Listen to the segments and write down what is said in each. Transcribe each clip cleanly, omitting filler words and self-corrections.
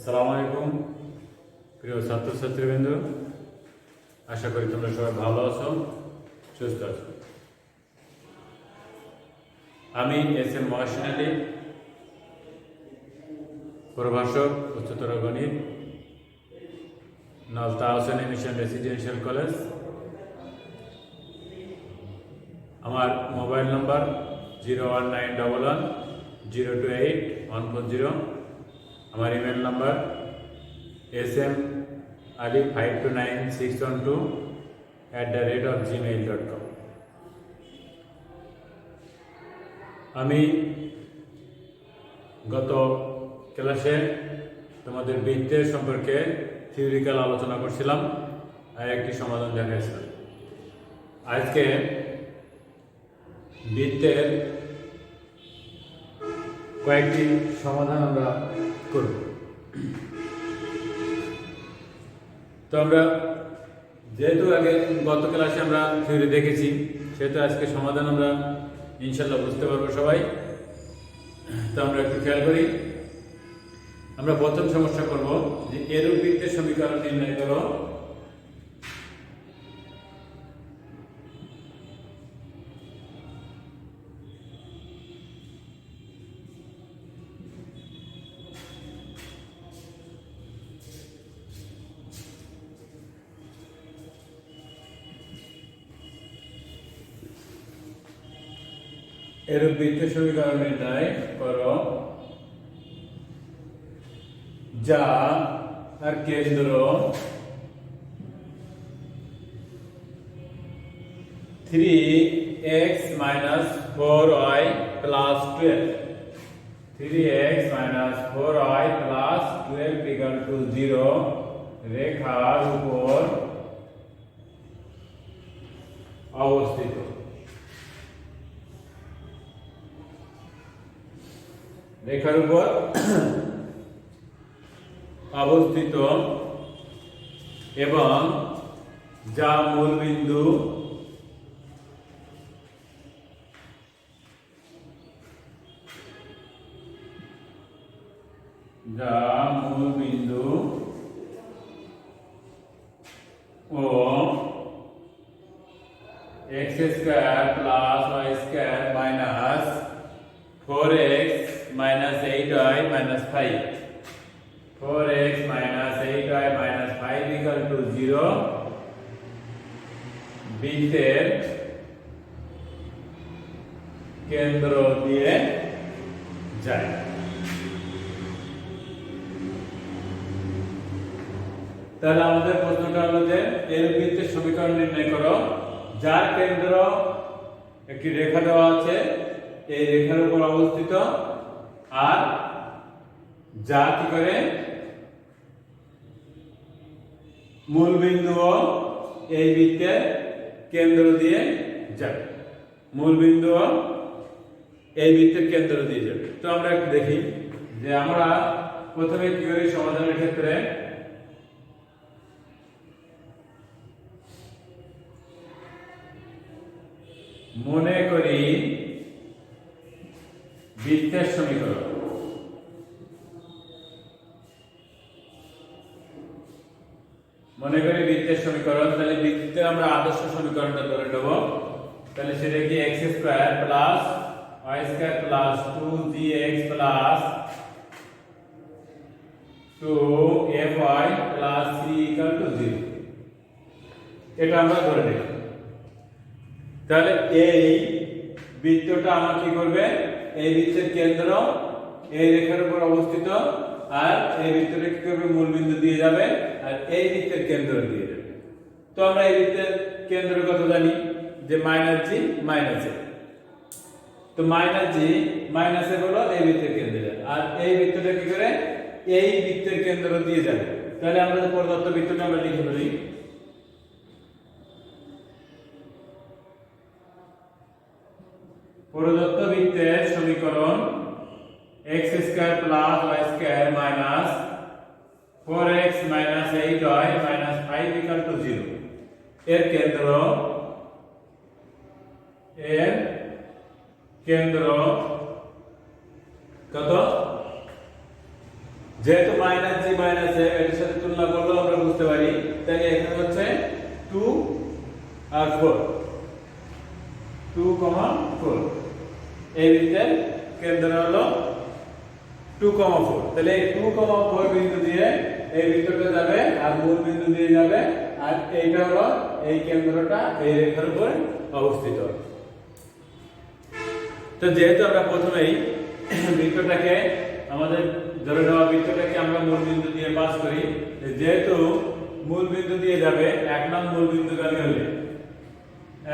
আসসালামু আলাইকুম প্রিয় ছাত্রছাত্রীবৃন্দ, আশা করি তোমরা সবাই ভালো আছো, সুস্থ আছো। আমি এস.এম. মহসিন আলী, প্রভাষক, উচ্চতর গণিত, Nalta Hossain mission residential college. আমার মোবাইল নম্বর 01911028140। আমার ইমেল নাম্বার smali5296122@gmail.com। আমি গত ক্লাসে তোমাদের বৃত্তের সম্পর্কে থিওরিক্যাল আলোচনা করছিলাম আর একটি সমাধান দেখাইছিলাম। আজকে বৃত্তের কয়েকটি সমাধান আমরা করব। তো আমরা যেহেতু আগে গত ক্লাসে আমরা থিওরি দেখেছি, সেহেতু আজকে সমাধান আমরা ইনশাল্লাহ বুঝতে পারবো সবাই। তো আমরা একটু খেয়াল করি। আমরা প্রথম সমস্যা করব যে এরূপ বৃত্তের সমীকরণ নির্ণয় করো। এরূপ বৃত্তের সমীকরণ নির্ণয় করো যার কেন্দ্র 3x - 4y + 12, 3x - 4y + 12 = 0 রেখার উপর অবস্থিত। রেখার উপর অবস্থিত এবং যা মূলবিন্দু ও x² + y² - 4x - 8y - 5, 4x - 8y - 5 = 0 বৃত্তের কেন্দ্র দিয়ে যায়। তাহলে আমাদের প্রশ্নটা হলো যে এর বৃত্তের সমীকরণ নির্ণয় করো যার কেন্দ্র একটি রেখা দেওয়া আছে, এই রেখার উপর অবস্থিত, আর যা কি করে মূল বিন্দু এই বৃত্তের কেন্দ্র দিয়ে যাবে। মূল বিন্দু এই বৃত্তের কেন্দ্র দিয়ে যাবে। তো আমরা একটু দেখি যে আমরা প্রথমে কি করি সমাধানের ক্ষেত্রে। মনে করি বৃত্তের সমীকরণ। মনে করি বৃত্তের সমীকরণ। তাহলে বৃত্তের আমরা আদর্শ সমীকরণটা ধরে নেব। তাহলে সেটা কি x² + y² + 2gx + 2fy + c = 0। এটা আমরা ধরে নেব। তাহলে এই বৃত্তটা আমার কি করবে, এই বৃত্তের কেন্দ্র এই রেখার উপর অবস্থিত, আর এই বৃত্তটা কি করবে মূল বিন্দু দিয়ে যাবে, আর এই বৃত্তের কেন্দ্র দিয়ে যাবে। তো আমরা এই বৃত্তের কেন্দ্রের কথা জানি যে -g - a। তো -g - a হলো এই বৃত্তের কেন্দ্র, আর এই বৃত্তটা কি করে এই বৃত্তের কেন্দ্র দিয়ে যাবে। তাহলে আমরা যে প্রদত্ত বৃত্তটা আমরা লিখে ফেলি। প্রদত্ত বৃত্তের সমীকরণ x² + y² - 4x - 8y - 5 = 0 এর কেন্দ্র কত যেহেতু মাইনাস জি মাইনাস এ এর সাথে তুলনা করলেও আমরা বুঝতে পারি, তাহলে এখানে হচ্ছে 2 আর 4, 2, 4 এই বৃত্তের কেন্দ্র হলো 2, 4। তাহলে এই 2, 4 বিন্দু দিয়ে এই বৃত্তটা যাবে আর মূল বিন্দু দিয়ে যাবে, আর এইটা হলো এই কেন্দ্রটা এই রেখার উপর অবস্থিত। তো যেহেতু আমরা প্রথমেই বৃত্তটাকে আমাদের ধরে নেওয়া বৃত্তটাকে আমরা মূল বিন্দু দিয়ে পাস করি, যেহেতু মূল বিন্দু দিয়ে যাবে 1 নং মূল বিন্দুগামী হলে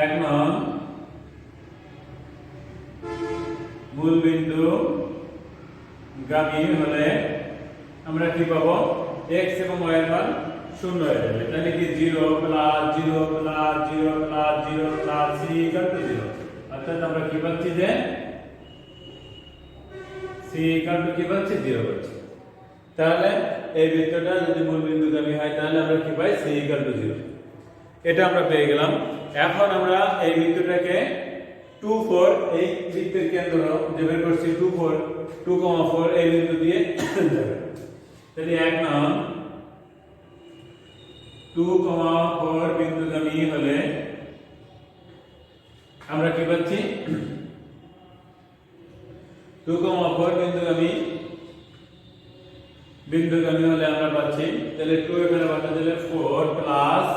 1 নং মূল বিন্দু গামী হলে আমরা কি পাবো, x এবং y এর মান 0 হয়ে যাবে। তাহলে কি 0 plus 0 plus 0 plus 0 plus c = 0, অর্থাৎ আমরা কি পাচ্ছি যে c = কি পাচ্ছি 0 পাচ্ছি। তাহলে এই বৃত্তটা যদি মূল বিন্দুগামী হয় তাহলে আমরা কি পাই, c = 0। এটা আমরা পেয়ে গেলাম। এখন আমরা এই বৃত্তটাকে 2, 4 এই বৃত্তের কেন্দ্র যে বের করছি 2, 4 এই বিন্দু দিয়ে যাবে। তাহলে 1 নং 2, 4 বিন্দুগামী হলে আমরা কি পাচ্ছি, 2, 4 বিন্দুগামী হলে আমরা পাচ্ছি, তাহলে 2 এখানে বসা দিলে 4 প্লাস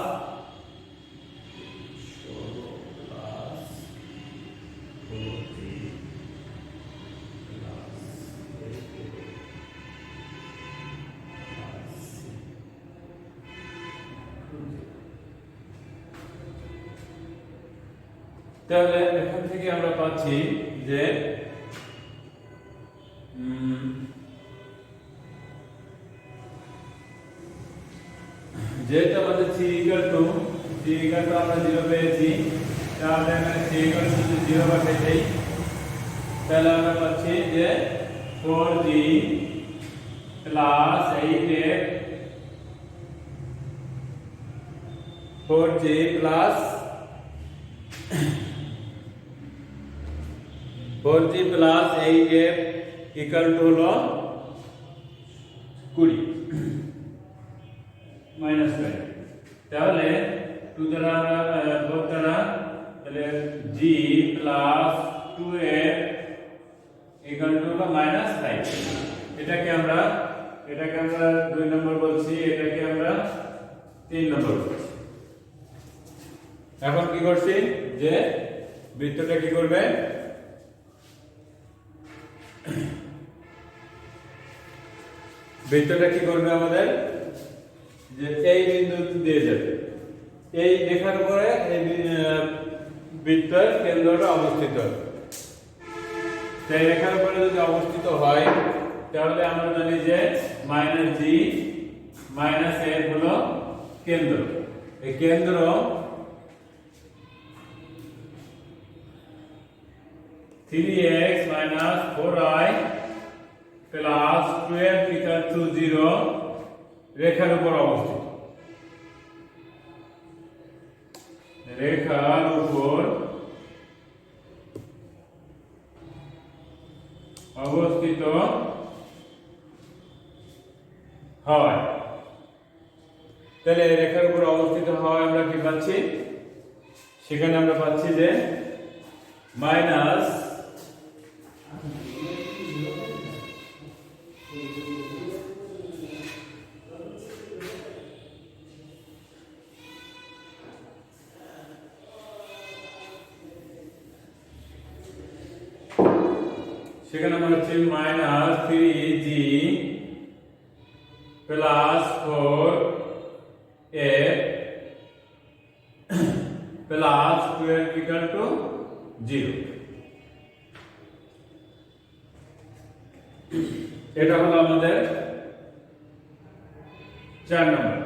তাহলে এখান থেকে আমরা পাচ্ছি যে যেহেতু আমাদের c = আমরা 0 পেয়েছি, তাহলে আমরা c = 0 বসাই, তাহলে আমরা পাচ্ছি যে 4g plus 8f 4g plus 8f equal to হলো 20 মাইনাস 5। তাহলে 2 দ্বারা আমরা 4 দ্বারা, তাহলে g plus 2f equal to হলো মাইনাস 5। এটাকে আমরা 2 নম্বর বলছি, এটাকে আমরা 3 নম্বর বলছি। এখন কি করছি যে বৃত্তটা কি করবে, আমাদের যে এই বিন্দু দিয়ে যাবে, এই রেখার উপরে এই বৃত্তের কেন্দ্রটা অবস্থিত। সেই রেখার উপরে যদি অবস্থিত হয় তাহলে আমরা জানি যে -g -f হলো কেন্দ্র। এই কেন্দ্র (3x - 4y + 12 = 0) রেখার উপর অবস্থিত। রেখার উপর অবস্থিত হয়। তাহলে রেখার উপর অবস্থিত হয় আমরা কি পাচ্ছি, সেখানে আমরা পাচ্ছি যে মাইনাস সেখানে আমরা হচ্ছে -3g প্লাস 4f প্লাস 12 = 0। এটা হলো আমাদের 4 নম্বর।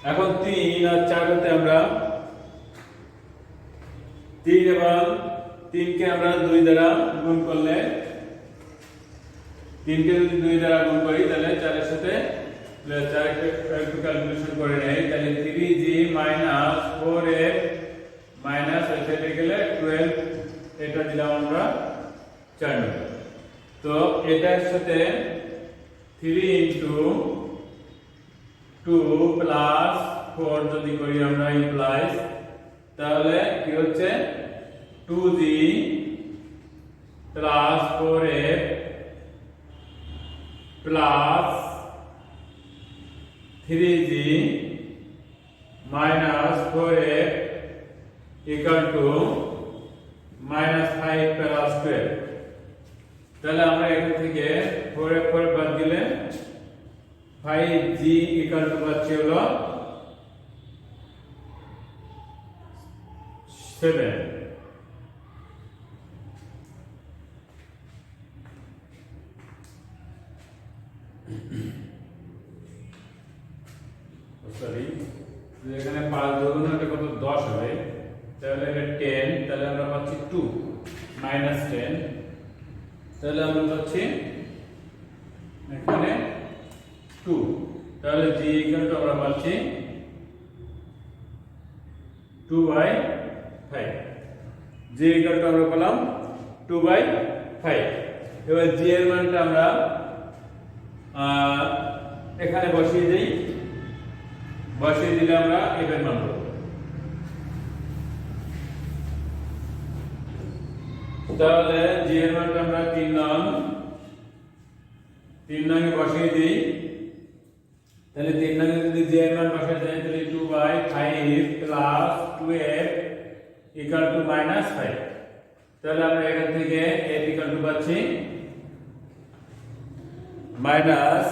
এখন 3 আর 4 হতে আমরা 3 এবং 3 কে আমরা 2 দ্বারা গুণ করলে, 3 কে যদি 2 দ্বারা গুণ করি তাহলে 4 এর সাথে 4 কে একটু ক্যালকুলেশন করে নেই, তাহলে 3g - 4f মাইনাস এই সাইডে গেলে 12, এটা দিলাম আমরা 4 নম্বর। তো এটার সাথে 3 ইনটু 2 প্লাস 4 যদি করি আমরা ইমপ্লাইজ, তাহলে কি হচ্ছে 2g plus 4f plus 3g minus 4f equal to minus 5 plus 12। তাহলে আমরা এখান থেকে 4f 4 বাদ দিলে 5g ইকুয়াল টু পাচ্ছি হলো 7। সরি, এখানে 5 ধরুন এটা কত 10 হবে, তাহলে এটা 10, তাহলে আমরা পাচ্ছি 2 মাইনাস 10, তাহলে আমরা পাচ্ছি এখানে 2। তাহলে g ইকুয়াল টু আমরা পাচ্ছি 2/5। g ইকুয়াল টু আমরা পেলাম 2/5। এবার g এর মানটা আমরা এখানে বসিয়ে দেই, বসিয়ে দিলে আমরা f এর মান পাবো। তাহলে g এর মানটা আমরা 3 নং এ বসিয়ে দিই, তাহলে 3 নং এ যদি g এর মান বসাই দেই তাহলে 2/5 plus 2f equal to minus 5। তাহলে আমরা এখান থেকে f ইকুয়াল টু পাচ্ছি মাইনাস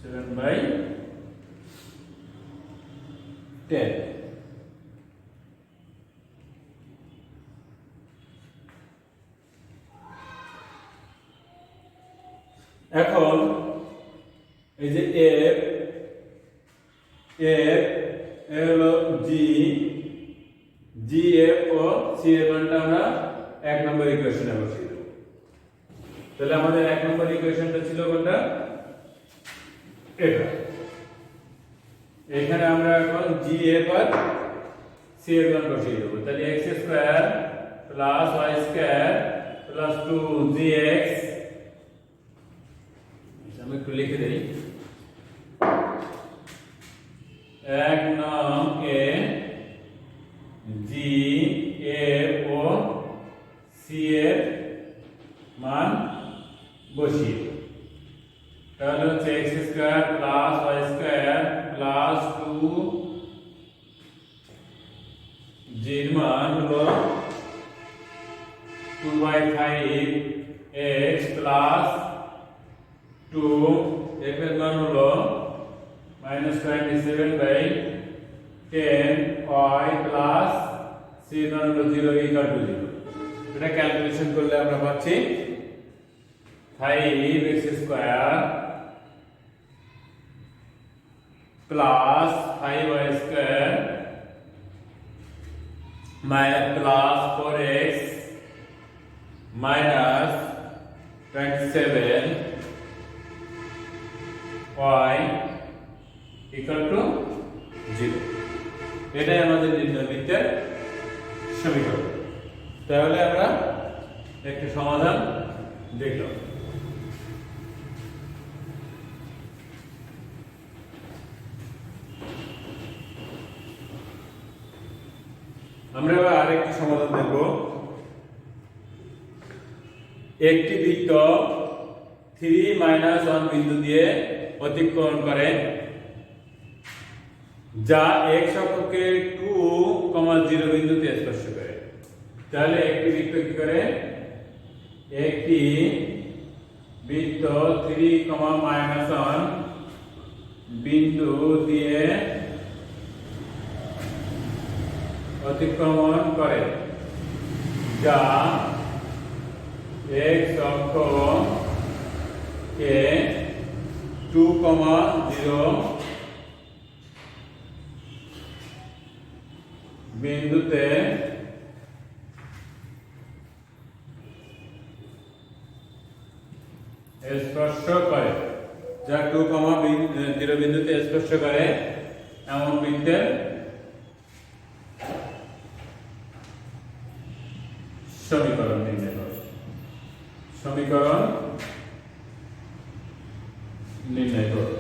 7/10। এখন এই যে f হলো g f ও c এর মানটা আমরা 1 নম্বর ইকুয়েশনে বসিয়ে দেব। তাহলে আমাদের 1 নম্বর ইকুয়েশনটা ছিল কোনটা? এটা। এখানে আমরা এখন g f আর c এর মান বসিয়ে দেব। তাহলে x² plus y² plus 2gx, আমি একটু লিখে দেই। 1 নং এ g f ও c এর মান বসিয়ে, তাহলে হচ্ছে x² plus y² plus 2 g এর মান হলো 2/5 x প্লাস 2 f এর মান হলো -27/10 y প্লাস c এর মান হলো 0 ইকুয়াল টু 0। এটা ক্যালকুলেশন করলে আমরা পাচ্ছি 5x² plus 5y² minus plus 4x minus 27 y equal to 0। এটাই আমাদের নির্ণয়বৃত্তের সমীকরণ। তাহলে আমরা একটা সমাধান দেখলাম। আমরা এবার আরেকটি সমাধান দেখব। একটি বৃত্ত 3 - 1 বিন্দু দিয়ে অতিক্রমণ করে, যা x অক্ষকে 2, 0 বিন্দুতে স্পর্শ করে। তাহলে একটি বৃত্ত কি করে? একটি বৃত্ত 3, -1 বিন্দু দিয়ে অতিক্রমণ করে, যা x অক্ষকে 2, 0 বিন্দুতে স্পর্শ করে, যা 2, 0 বিন্দুতে স্পর্শ করে এমন বৃত্তের সমীকরণ নির্ণয় করো। সমীকরণ নির্ণয় করো।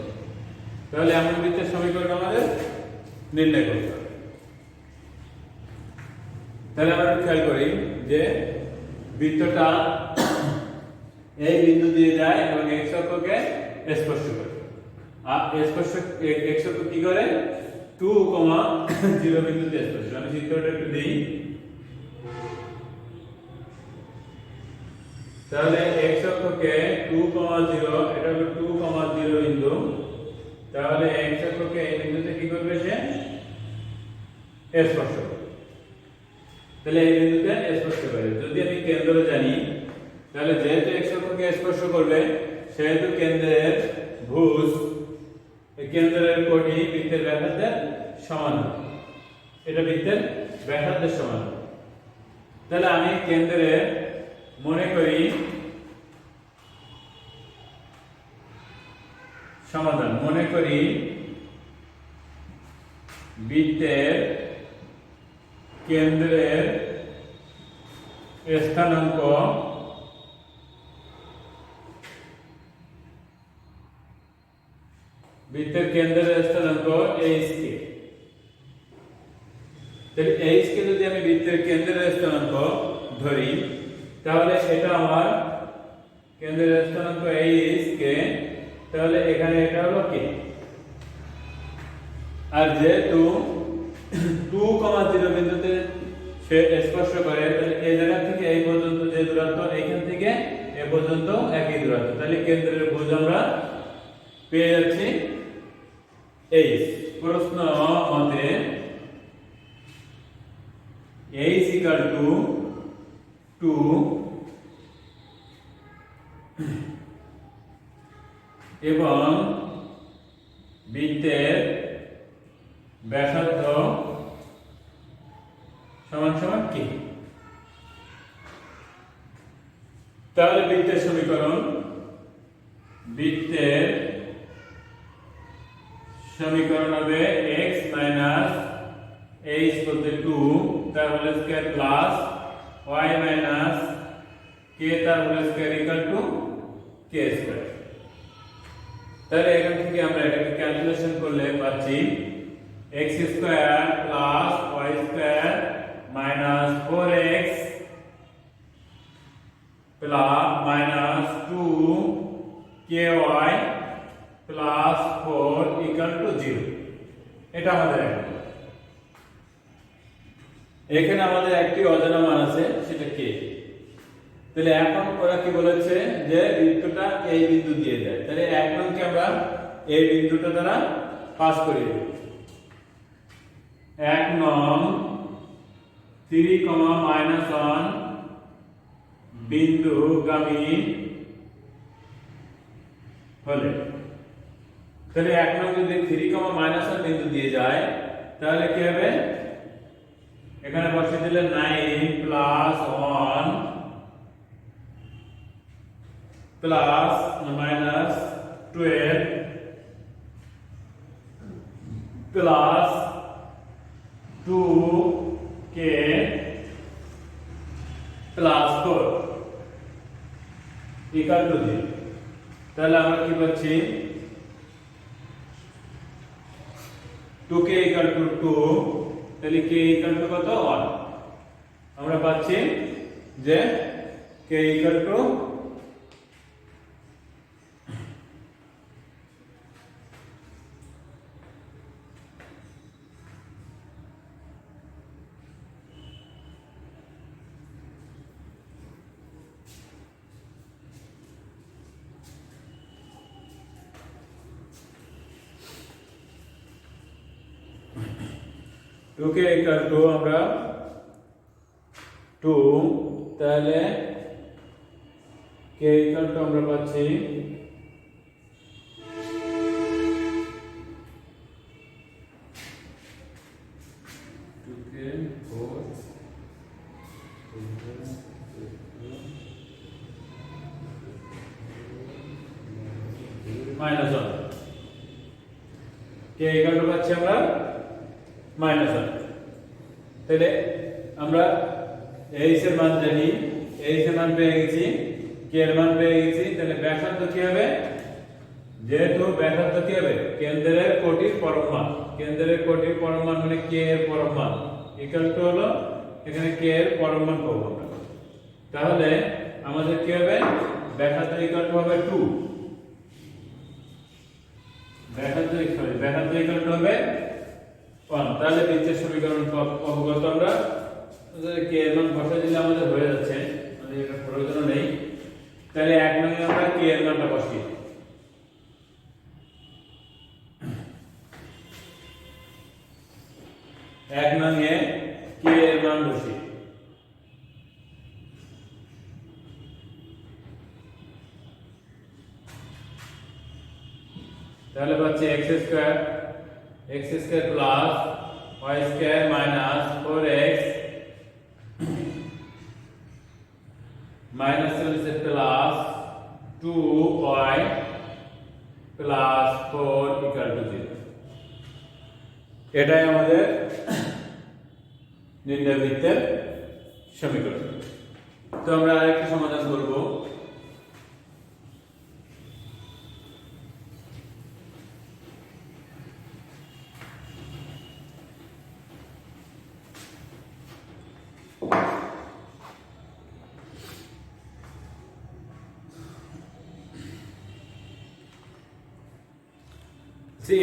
তাহলে এমন বৃত্তের সমীকরণ আমাদের নির্ণয় করতে হবে। তাহলে আমরা খেয়াল করি যে বৃত্তটা এই বিন্দু দিয়ে যায় এবং x অক্ষকে স্পর্শ করে। আর স্পর্শ x অক্ষ কি করে 2, 0 বিন্দুতে স্পর্শ। আমি চিত্রটা একটু দেই। তাহলে x অক্ষকে 2, 0 এটা হলো 2, 0 বিন্দু। তাহলে x অক্ষকে এই বিন্দুতে কি করবে সে স্পর্শ করবে। তাহলে এই বিন্দুতে স্পর্শ করে। যদি আমি কেন্দ্র জানি তাহলে যেহেতু x অক্ষকে স্পর্শ করবে সেহেতু কেন্দ্রের ভুজ এই কেন্দ্রের কোণী বৃত্তের ব্যাসার্ধের সমান হবে। এটা বৃত্তের ব্যাসার্ধের সমান হবে। তাহলে আমি কেন্দ্রে মনে করি সমাধান মনে করি বৃত্তের কেন্দ্রের স্থানাঙ্ক বৃত্তের কেন্দ্রের স্থানাঙ্ক HK। তাহলে HK যদি আমি বৃত্তের কেন্দ্রের স্থানাঙ্ক ধরি তাহলে এটা আমার কেন্দ্রের স্থানাঙ্ক HK। তাহলে এখানে এটা হলো কি, আর যেহেতু 2, 0 বিন্দুতে সে স্পর্শ করে তাহলে এই জায়গা থেকে এই পর্যন্ত যে দূরত্ব এখান থেকে এ পর্যন্ত একই দূরত্ব। তাহলে কেন্দ্রের ভুজ আমরা পেয়ে যাচ্ছি H। প্রশ্ন মতে H = 2 এবং বৃত্তের ব্যাসার্ধ সমান সমান কি। তাহলে বৃত্তের সমীকরণ হবে x - h বলতে 2 তার whole square plus y - k তার হোল স্কয়ার = k স্কয়ার। তাহলে এখান থেকে আমরা এটাকে ক্যালকুলেশন করলে পাচ্ছি x square plus y square minus 4x plus minus 2ky plus 4 = 0। এটা আমাদের এখানে আমাদের একটি অজানা মান আছে সেটা k। তাহলে এখন ওরা কি বলেছে যে বৃত্তটা এই বিন্দু দিয়ে যায়। তাহলে এক নংকে আমরা এই বিন্দুটা দ্বারা পাস করি দেব। 1 নং 3, -1 বিন্দুগামী হলে তাহলে 1 নং যদি 3, -1 বিন্দু দিয়ে যায় তাহলে কি হবে, এখানে বসিয়ে দিলে 9 + 1 plus minus 12 plus 2k plus 4 = 0। তাহলে আমরা কি পাচ্ছি 2k = 2। তাহলে k = কত 1। আমরা পাচ্ছি যে k = আমরা 2 তাহলে k আমরা পাচ্ছি 2k 4 মাইনাস 1 k পাচ্ছি আমরা -1। তাহলে আমরা এইচ এর মান জানি, এইচ এর মান পেয়ে গেছি, কে এর মান পেয়ে গেছি, তাহলে ব্যাসার্ধ কি হবে? যেহেতু ব্যাসার্ধ কি হবে? কেন্দ্রের কোটির পরমাণ, কেন্দ্রের কোটির পরমাণ মানে কে এর পরমাণ ইকুয়াল টু হলো এখানে কে এর পরমাণ পাবো আমরা। তাহলে আমাদের কি হবে? ব্যাসার্ধ ইকুয়াল টু হবে 2, ব্যাসার্ধ ইকুয়াল টু হবে 1। তাহলে বৃত্তের সমীকরণ পাবো কত আমরা? কে এর মান বসাই দিলে আমাদের হয়ে যাচ্ছে, আমাদের এটা প্রয়োজন নেই। তাহলে 1 নং আমরা কে এর মানটা বসিয়ে 1 নং এ কে এর মান বসিয়ে তাহলে পাচ্ছি x square plus y square minus 4x minus হচ্ছে plus 2y plus 4 equal to 0। এটাই আমাদের নির্ণয় বৃত্তের সমীকরণ। তো আমরা আরেকটা সমাধান করব।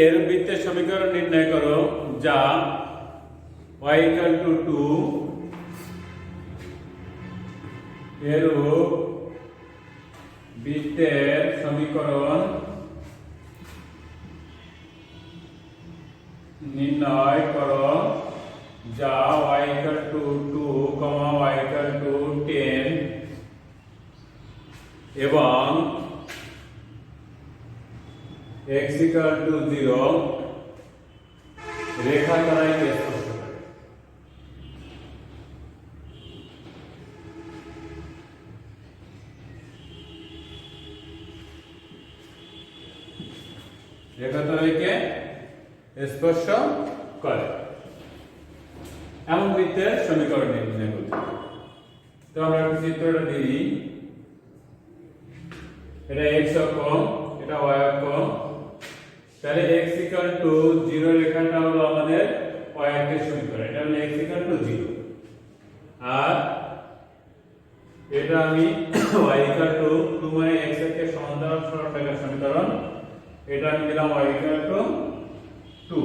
এর বৃত্তের সমীকরণ নির্ণয় করো যা y equal to 2 এরূপ বৃত্তের সমীকরণ নির্ণয় করো যা y equal to 2, y equal to 10 এবং x equal to 0 রেখা দ্বারাই স্পর্শ করে। রেখা দ্বারাইকে স্পর্শ করে এমন বৃত্তের সমীকরণ নির্ণয় করতে হবে। তো আমরা চিত্রটা দিই, এটা x অক্ষ, এটা y অক্ষ। তাহলে x equal to 0 রেখাটা হলো আমাদের y অক্ষের সমীকরণ, এটা হলো x equal to 0। আর এটা আমি y equal to 2 মানে x অক্ষের সমান্তরাল সরলরেখার সমীকরণ, এটা আমি দিলাম y equal to 2,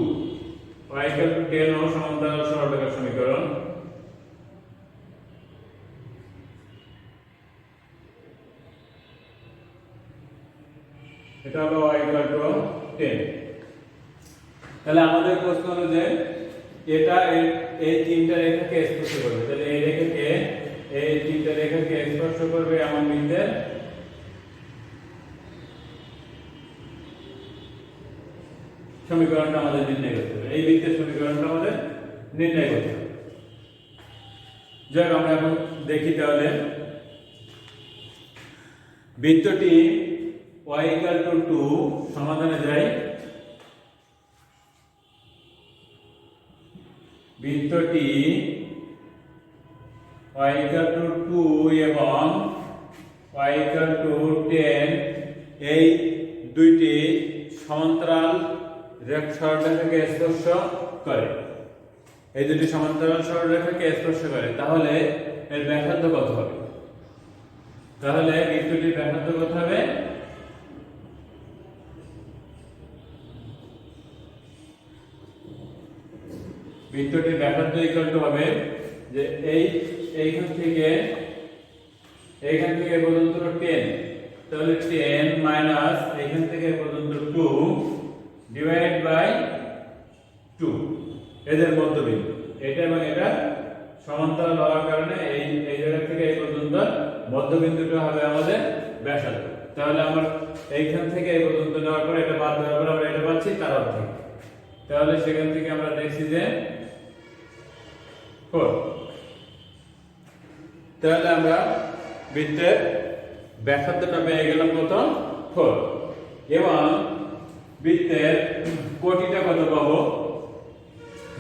y equal to 10 হলো সমান্তরাল সরলরেখার সমীকরণ। এটা হলো y equal to 10। তাহলে আমাদের প্রশ্ন হলো যে এটা এই তিনটা রেখাকে স্পর্শ করবে, তাহলে এই রেখাকে এই তিনটা রেখাকে স্পর্শ করবে এমন বৃত্তের সমীকরণটা আমাদের নির্ণয় করতে হবে, এই বৃত্তের সমীকরণটা আমাদের নির্ণয় করতে হবে। যাক আমরা এখন দেখি তাহলে বৃত্তটি y equal to 2 সমাধানে যাই। বৃত্তটি y equal to 2 এবং y equal to 10 এই দুইটি সমান্তরাল সরলরেখাকে স্পর্শ করে, এই দুটি সমান্তরাল সরলরেখাকে স্পর্শ করে। তাহলে এর ব্যাসার্ধ কত হবে? তাহলে বৃত্তটির ব্যাসার্ধ কত হবে? বৃত্তটির ব্যাসার্ধ ইকুয়াল টু হবে যে এইখান থেকে পর্যন্ত 10, তাহলে 10 মাইনাস এইখান থেকে পর্যন্ত 2 ডিভাইডেড বাই 2, এদের মধ্যবিন্দু এটা এবং এটা সমান্তরাল হওয়ার কারণে এই জায়গা থেকে এই পর্যন্ত মধ্যবিন্দুটা হবে আমাদের ব্যাসার্ধ। তাহলে আমরা এইখান থেকে এই পর্যন্ত নেওয়ার পর এটা বাদ দেওয়ার পর আমরা এটা পাচ্ছি তার অর্ধেক। তাহলে সেখান থেকে আমরা দেখছি যে 4। তাহলে আমরা বৃত্তের ব্যাসার্ধটা পেয়ে গেলাম কত? 4। এবং বৃত্তের কোটিটা কত পাবো?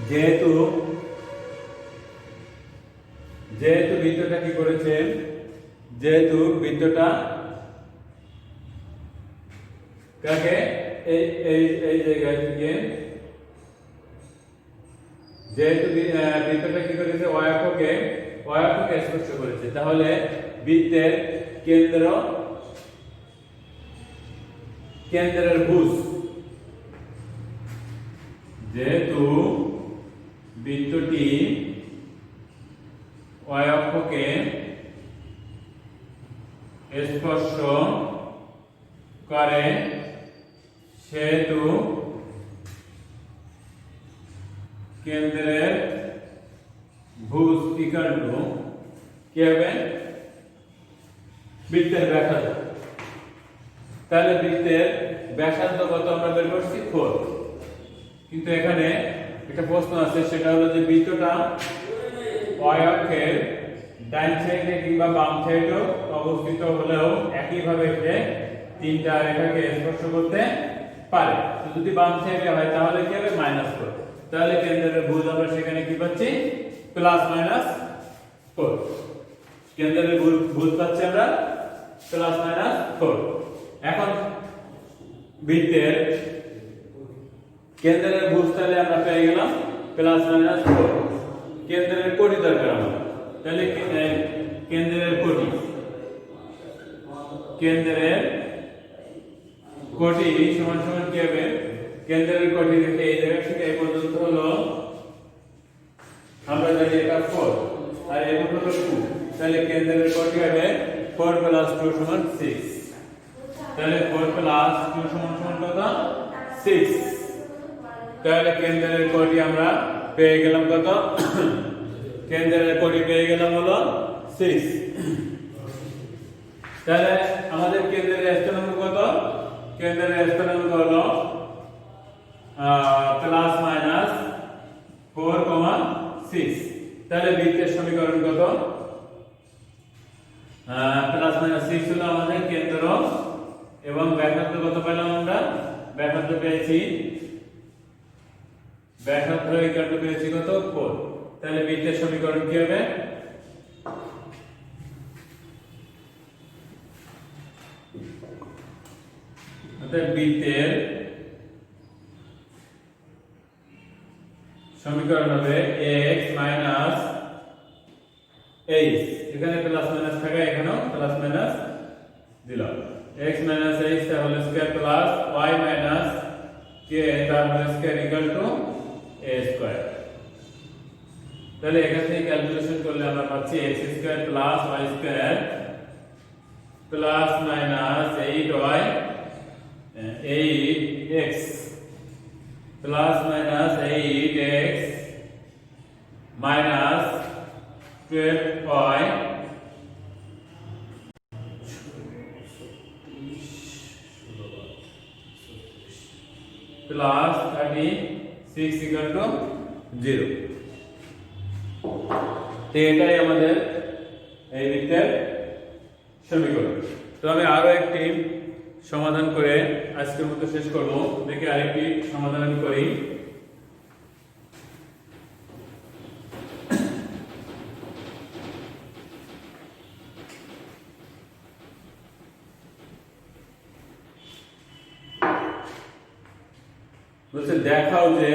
যেহেতু যেহেতু বৃত্তটা কি করেছে, যেহেতু বৃত্তটা কাকে এই এই এই জায়গা থেকে, যেহেতু বৃত্তটা কি করেছে অক্ষকে স্পর্শ করেছে, তাহলে বৃত্তের কেন্দ্রের ভুজ, যেহেতু বৃত্তটি অক্ষকে স্পর্শ করে, সেহেতু কেন্দ্রের ভুজ ইকুয়াল টু কি হবে, বৃত্তের ব্যাসার্ধ। তাহলে বৃত্তের ব্যাসার্ধ কত আমরা বের করছি 4। কিন্তু এখানে একটা প্রশ্ন আছে, সেটা হলো যে বৃত্তটা অক্ষের ডান সাইডে কিংবা বাম সাইডেও অবস্থিত হলেও একইভাবে সে তিনটা রেখাকে স্পর্শ করতে পারে। তো যদি বাম সাইডে হয় তাহলে কি হবে -4। তাহলে কেন্দ্রের ভুজ আমরা সেখানে কি পাচ্ছি +-4। কেন্দ্রের ভুজ পাচ্ছি আমরা +-4। এখন বৃত্তের কেন্দ্রের ভুজ তাহলে আমরা পেয়ে গেলাম +-4। কেন্দ্রের কোটি দরকার আমাদের, তাহলে কেন্দ্রের কোটি সমান সমান কি হবে, কেন্দ্রের কোটি থেকে এই জায়গা থেকে এই পর্যন্ত হলো আমরা জানি এটা 4 আর এই হলো 2, তাহলে কেন্দ্রের কোটি হবে 4 + 2 সমান 6। তাহলে 4 + 2 সমান কত 6। তাহলে কেন্দ্রের কোটি আমরা পেয়ে গেলাম কত, কেন্দ্রের কোটি পেয়ে গেলাম হলো 6। তাহলে আমাদের কেন্দ্রের স্থানাঙ্ক কত, কেন্দ্রের স্থানাঙ্ক হলো +-4,6। তাহলে বৃত্তের সমীকরণ কত, +-6 হলো আমাদের কেন্দ্র, এবং ব্যাসার্ধ কত পেলাম আমরা, ব্যাসার্ধ পেয়েছি কত 4। তাহলে বৃত্তের সমীকরণ কি হবে, অর্থাৎ বৃত্তের সমীকরণ হবে x - h, এখানে প্লাস মাইনাস থাকে, এখানেও প্লাস মাইনাস দিলাম, x - h তাহলে স্কয়ার প্লাস y - k তাহলে square equal to a square. তাহলে এখান থেকে ক্যালকুলেশন করলে আমরা পাচ্ছি x square plus y square plus minus 8x plus minus 8x minus 12y plus 36 equal to 0। তো এটাই আমাদের এই বৃত্তের সমীকরণ। তো আমি আরো একটি সমাধান করে আজকের মতো শেষ করব। দেখি আরেকটি সমাধান আমি করি। বলছে দেখাও যে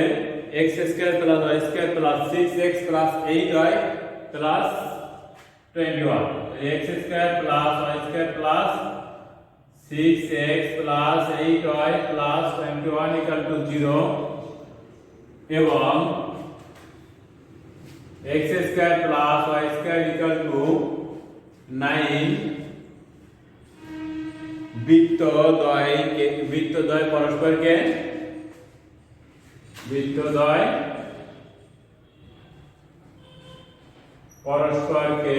x square plus y square plus 6x plus 8y plus 21, x square plus y square plus 6x plus 8y plus 21 equal to 0 এবং x square plus y square equal to 9 বৃত্তদ্বয় পরস্পরকে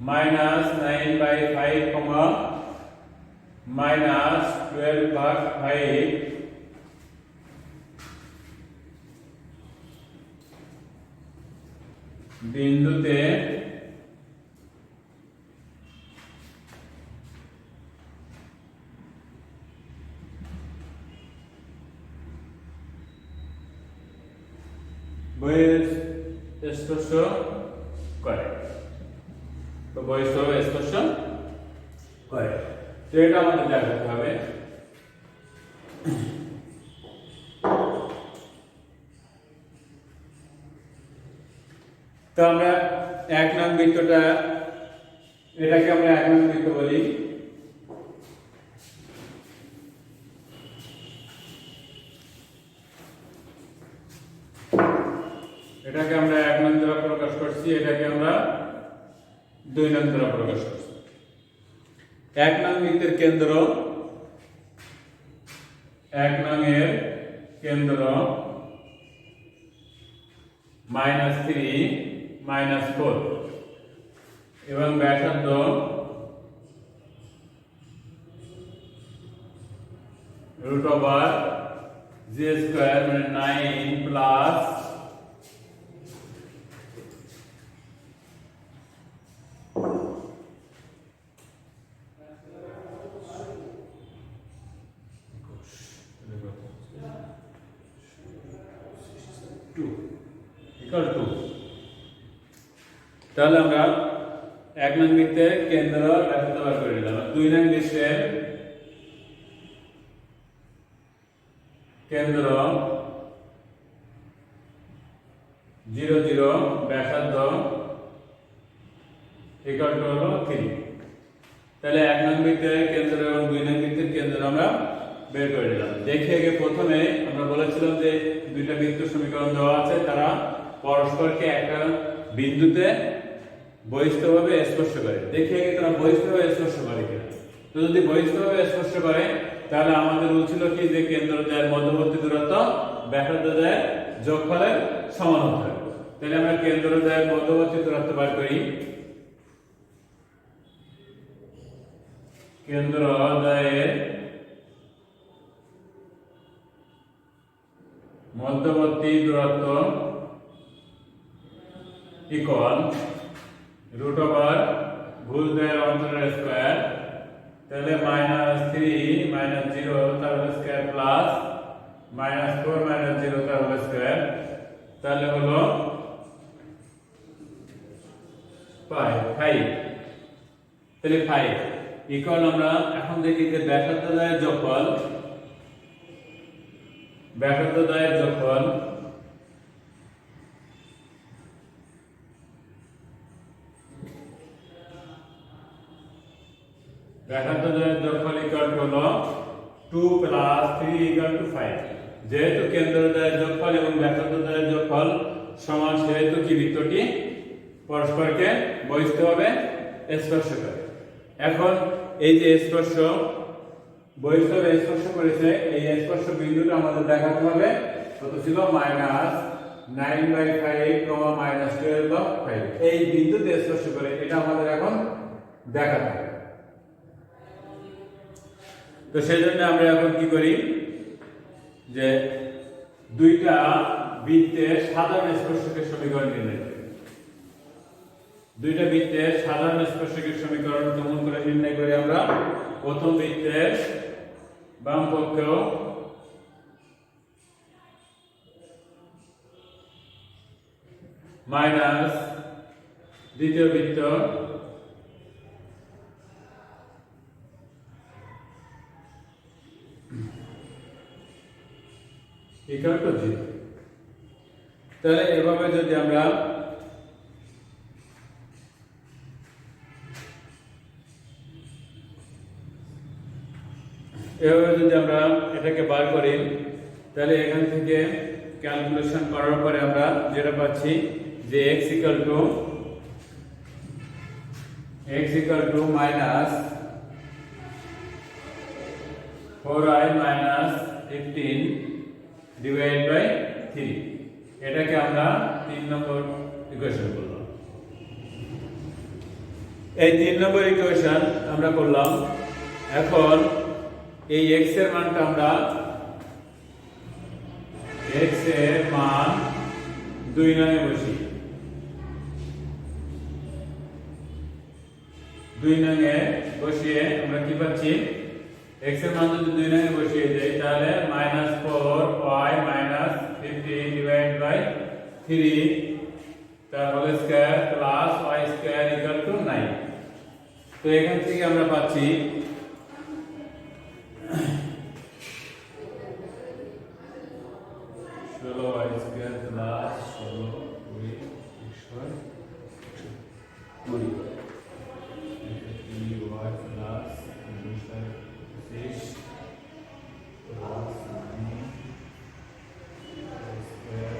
-9/5, -12/5 বিন্দুতে বহিঃ করে, তো বহিস্থভাবে স্পর্শ করে। তো এটা আমাদের দেখাতে হবে। তো আমরা 1 নং বৃত্তটা, এটাকে আমরা 1 নং বৃত্ত বলি। এটাকে আমরা 1 নং দ্বারা প্রকাশ করছি, এটাকে আমরা 2 নং দ্বারা প্রকাশ করছি। 1 নং বৃত্তের কেন্দ্র, 1 নং এর কেন্দ্র -3 -4 এবং ব্যাসার্ধ √g² মানে 9 প্লাস =2। তাহলে আমরা 1 নং বৃত্তের কেন্দ্র ব্যাসার্ধ বার করে নিলাম। 2 নং বৃত্তের কেন্দ্র 0 0 ব্যাসার্ধ হলো 3। তাহলে 1 নং বৃত্তের কেন্দ্র এবং 2 নং বৃত্তের কেন্দ্র আমরা বের করে নিলাম। দেখি আগে প্রথমে আমরা বলেছিলাম যে দুইটা বৃত্ত সমীকরণ দেওয়া আছে, তারা পরস্পরকে একটা বিন্দুতে বহিস্থভাবে স্পর্শ করে। দেখি আগে তারা বহিস্থভাবে স্পর্শ করে কিনা। তো যদি বহিস্থভাবে স্পর্শ করে তাহলে আমাদের রুল ছিল কি যে কেন্দ্রদ্বয়ের মধ্যবর্তী দূরত্ব ব্যাসার্ধদ্বয়ের যোগফলের সমান হতে হবে। তাহলে আমরা কেন্দ্রদ্বয়ের মধ্যবর্তী দূরত্ব বার করি। কেন্দ্রদ্বয়ের মধ্যবর্তী দূরত্ব ইকুয়াল √ভুজদ্বয়ের অন্তরের স্কয়ার। তাহলে -3 -0 তার হোল স্কয়ার প্লাস -4 -0 তার হোল স্কয়ার, তাহলে হলো 5। তাহলে 5 ইকুয়াল আমরা এখন দেখি যে ব্যাসার্ধদ্বয়ের যোগফল, ব্যাসার্ধদ্বয়ের যোগফল ইকুয়াল হলো 2 + 3 = 5। যেহেতু কেন্দ্রদ্বয়ের যোগফল এবং ব্যাসার্ধদ্বয়ের যোগফল সমান, সেহেতু কি বৃত্তটি পরস্পরকে বহিস্থভাবে স্পর্শ করে। এখন এই যে স্পর্শ বহিস্থভাবে স্পর্শ করেছে, এই স্পর্শ বিন্দুটা আমাদের দেখাতে হবে। কত ছিল? -9/5, -12/5। এই বিন্দুতে স্পর্শ করে, এটা আমাদের এখন দেখাতে হবে। তো সেই জন্য আমরা এখন কি করি যে দুইটা বৃত্তের সাধারণ স্পর্শকের সমীকরণ নির্ণয় করি। দুইটা বৃত্তের সাধারণ স্পর্শকের সমীকরণ কেমন করে নির্ণয় করি আমরা? প্রথম বৃত্তের বাম পক্ষ মাইনাস দ্বিতীয় বৃত্ত ইকুয়াল টু 0। তাহলে এভাবে যদি আমরা এটাকে বার করি, তাহলে এখান থেকে ক্যালকুলেশন করার পরে আমরা যেটা পাচ্ছি যে x = -4i - 15 / 3। এটাকে আমরা 3 নম্বর ইকুয়েশন করলাম। এই 3 নম্বর ইকুয়েশন আমরা করলাম। এখন এই x এর মানটা আমরা x এর মান 2 নঙে বসি। 2 নঙে বসিয়ে আমরা কি পাচ্ছি? x এর মান যদি 2 নঙে বসিয়ে দেই তাহলে -4y - 15 / 3 তার হোল স্কয়ার প্লাস তো এখান থেকে আমরা পাচ্ছি ষোলো y square plus 16 20 20 y plus 26 plus 9 square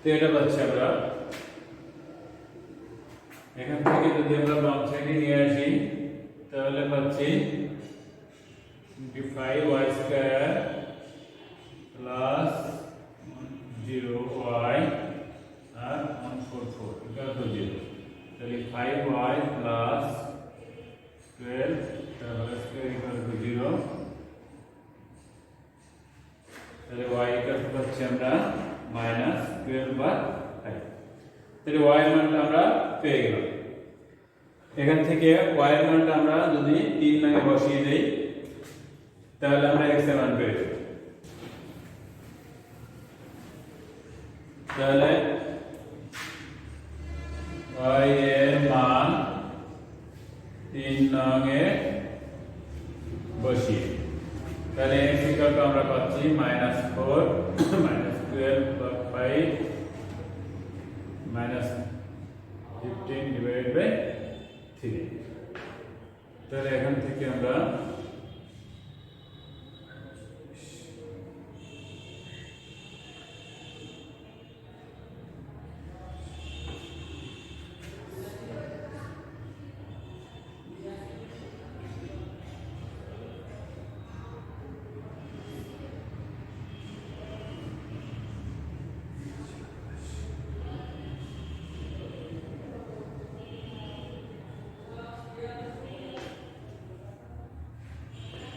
তো এটা পাচ্ছি আমরা এখান থেকে যদি আমরা বাম সাইডে নিয়ে আসি তাহলে পাচ্ছি 25y স্কয়ার প্লাস 0y আর 144 ইকুয়াল টু 0 তাহলে 5y প্লাস 12 তাহলে স্কয়ার ইকুয়াল টু 0 তাহলে y ইকুয়াল টু পাচ্ছি আমরা মাইনাস 12/5 তাহলে y এর মানটা আমরা পেয়ে গেলাম এখান থেকে y এর মানটা আমরা যদি 3 নঙে বসিয়ে দেই তাহলে আমরা x এর মান পেয়ে যাব তাহলে y এর মান 3 নঙে বসিয়ে তাহলে x ইকুয়াল টু আমরা পাচ্ছি -4 -12/5 -15 ডিভাইডেড বাই 3 তাহলে এখান থেকে আমরা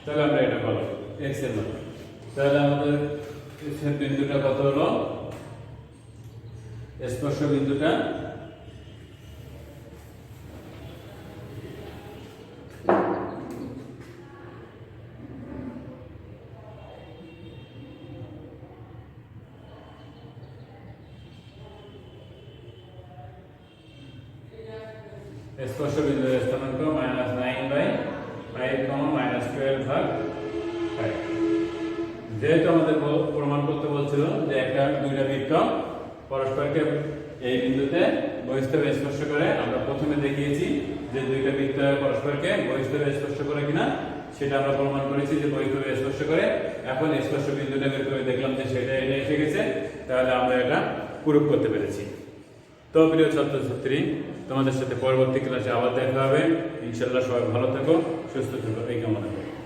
তাহলে আমরা এটা পাবো x এর মান তাহলে আমাদের এই বিন্দুটা কত হলো স্পর্শ বিন্দুটা স্পর্শ বিন্দুর স্থানাঙ্ক -9/5, -12/5 যেহেতু আমাদের প্রমাণ করতে বলছিল যে একটা দুইটা বৃত্ত পরস্পরকে এই বিন্দুতে বহিঃস্থভাবে স্পর্শ করে আমরা প্রথমে দেখিয়েছি যে দুইটা বৃত্ত পরস্পরকে বহিঃস্থভাবে স্পর্শ করে কিনা সেটা আমরা প্রমাণ করেছি যে বহিঃস্থভাবে স্পর্শ করে এখন স্পর্শ বিন্দুটা বের করে দেখলাম যে সেটা এটা এসে গেছে তাহলে আমরা এটা প্রুফ করতে পেরেছি তো প্রিয় ছাত্রছাত্রী তোমাদের সাথে পরবর্তী ক্লাসে আবার দেখা হবে ইনশাআল্লাহ সবাই ভালো থেকো সুস্থ থেকো এই কামনা করি